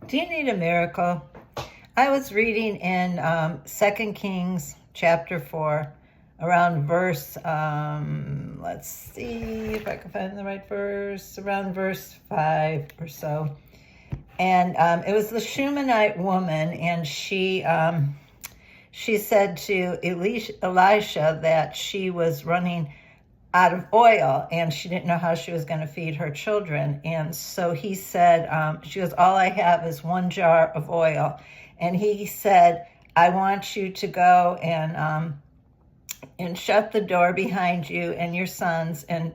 Do you need a miracle? I was reading in 2 Kings chapter 4, around verse, let's see if I can find the right verse, around verse 5 or so. And it was the Shunammite woman, and she said to Elisha that she was running out of oil and she didn't know how she was going to feed her children. And so he said, she goes, all I have is 1 jar of oil. And he said, I want you to go and shut the door behind you and your sons and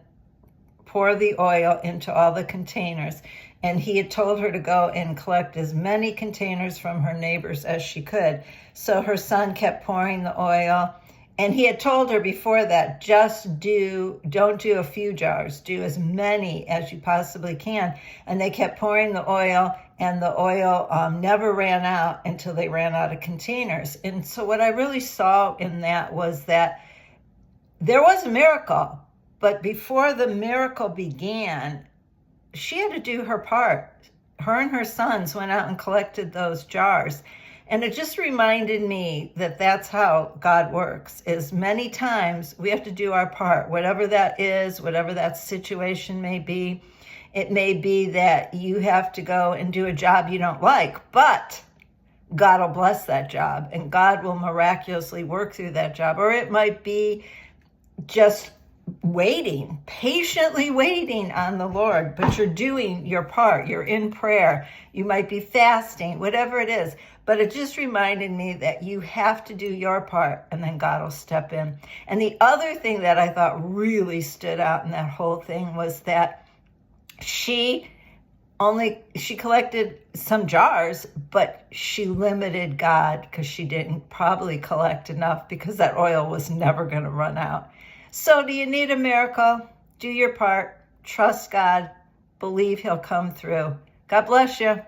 pour the oil into all the containers. And he had told her to go and collect as many containers from her neighbors as she could. So her son kept pouring the oil. And he had told her before that, don't do a few jars, do as many as you possibly can. And they kept pouring the oil, and the oil never ran out until they ran out of containers. And so what I really saw in that was that there was a miracle, but before the miracle began, she had to do her part. Her and her sons went out and collected those jars. And it just reminded me that that's how God works, is many times we have to do our part, whatever that is, whatever that situation may be. It may be that you have to go and do a job you don't like, but God will bless that job and God will miraculously work through that job. Or it might be just patiently waiting on the Lord, but you're doing your part. You're in prayer. You might be fasting, whatever it is. But it just reminded me that you have to do your part and then God will step in. And the other thing that I thought really stood out in that whole thing was that she collected some jars, but she limited God because she didn't probably collect enough because that oil was never going to run out. So do you need a miracle? Do your part, trust God, believe he'll come through. God bless you.